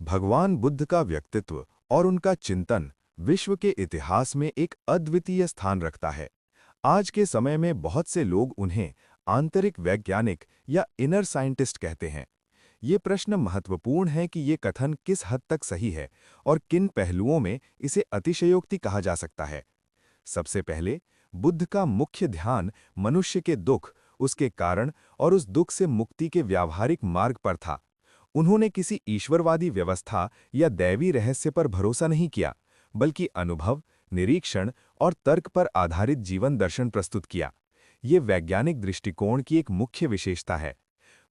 भगवान बुद्ध का व्यक्तित्व और उनका चिंतन विश्व के इतिहास में एक अद्वितीय स्थान रखता है। आज के समय में बहुत से लोग उन्हें आंतरिक वैज्ञानिक या इनर साइंटिस्ट कहते हैं। ये प्रश्न महत्वपूर्ण है कि ये कथन किस हद तक सही है और किन पहलुओं में इसे अतिशयोक्ति कहा जा सकता है। सबसे पहले, बुद्ध का मुख्य ध्यान मनुष्य के दुख, उसके कारण और उस दुख से मुक्ति के व्यावहारिक मार्ग पर था। उन्होंने किसी ईश्वरवादी व्यवस्था या दैवी रहस्य पर भरोसा नहीं किया, बल्कि अनुभव, निरीक्षण और तर्क पर आधारित जीवन दर्शन प्रस्तुत किया। ये वैज्ञानिक दृष्टिकोण की एक मुख्य विशेषता है।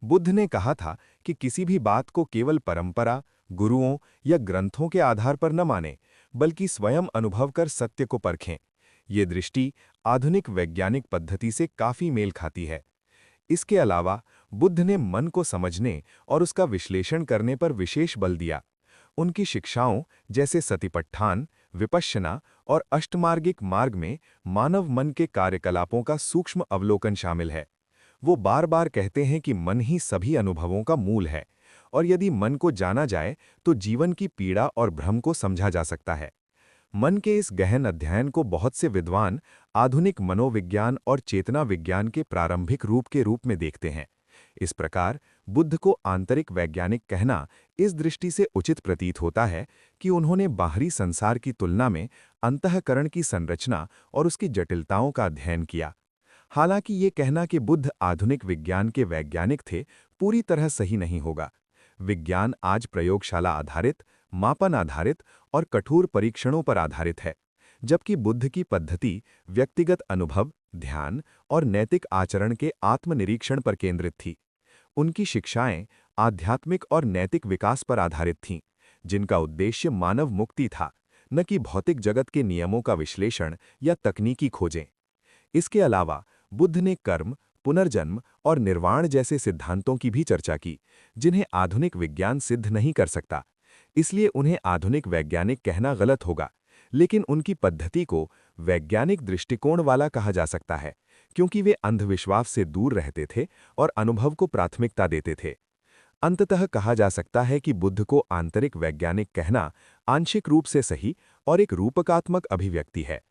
बुद्ध ने कहा था कि किसी भी बात को केवल परंपरा, गुरुओं या ग्रंथों के आधार पर न मानें, बल्कि स्वयं अनुभव कर सत्य को परखें। ये दृष्टि आधुनिक वैज्ञानिक पद्धति से काफी मेल खाती है। इसके अलावा बुद्ध ने मन को समझने और उसका विश्लेषण करने पर विशेष बल दिया। उनकी शिक्षाओं जैसे सतिपट्ठान, विपश्यना और अष्टमार्गिक मार्ग में मानव मन के कार्यकलापों का सूक्ष्म अवलोकन शामिल है। वो बार बार कहते हैं कि मन ही सभी अनुभवों का मूल है, और यदि मन को जाना जाए तो जीवन की पीड़ा और भ्रम को समझा जा सकता है। मन के इस गहन अध्ययन को बहुत से विद्वान आधुनिक मनोविज्ञान और चेतना विज्ञान के प्रारंभिक रूप में देखते हैं। इस प्रकार बुद्ध को आंतरिक वैज्ञानिक कहना इस दृष्टि से उचित प्रतीत होता है कि उन्होंने बाहरी संसार की तुलना में अंतःकरण की संरचना और उसकी जटिलताओं का अध्ययन किया। हालांकि ये कहना कि बुद्ध आधुनिक विज्ञान के वैज्ञानिक थे, पूरी तरह सही नहीं होगा। विज्ञान आज प्रयोगशाला आधारित, मापन आधारित और कठोर परीक्षणों पर आधारित है, जबकि बुद्ध की पद्धति व्यक्तिगत अनुभव, ध्यान और नैतिक आचरण के आत्मनिरीक्षण पर केंद्रित थी। उनकी शिक्षाएं आध्यात्मिक और नैतिक विकास पर आधारित थीं, जिनका उद्देश्य मानव मुक्ति था, न कि भौतिक जगत के नियमों का विश्लेषण या तकनीकी खोजें। इसके अलावा बुद्ध ने कर्म, पुनर्जन्म और निर्वाण जैसे सिद्धांतों की भी चर्चा की, जिन्हें आधुनिक विज्ञान सिद्ध नहीं कर सकता। इसलिए उन्हें आधुनिक वैज्ञानिक कहना गलत होगा, लेकिन उनकी पद्धति को वैज्ञानिक दृष्टिकोण वाला कहा जा सकता है, क्योंकि वे अंधविश्वास से दूर रहते थे और अनुभव को प्राथमिकता देते थे। अंततः कहा जा सकता है कि बुद्ध को आंतरिक वैज्ञानिक कहना आंशिक रूप से सही और एक रूपकात्मक अभिव्यक्ति है।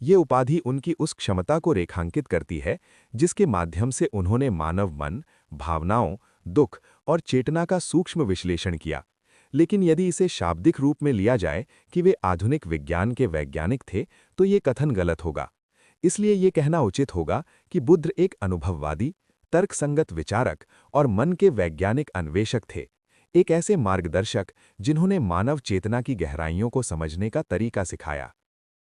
ये उपाधि उनकी उस क्षमता को रेखांकित करती है जिसके माध्यम से उन्होंने मानव मन, भावनाओं, दुख और चेतना का सूक्ष्म विश्लेषण किया। लेकिन यदि इसे शाब्दिक रूप में लिया जाए कि वे आधुनिक विज्ञान के वैज्ञानिक थे, तो ये कथन गलत होगा। इसलिए ये कहना उचित होगा कि बुद्ध एक अनुभववादी, तर्कसंगत विचारक और मन के वैज्ञानिक अन्वेषक थे, एक ऐसे मार्गदर्शक जिन्होंने मानव चेतना की गहराइयों को समझने का तरीका सिखाया।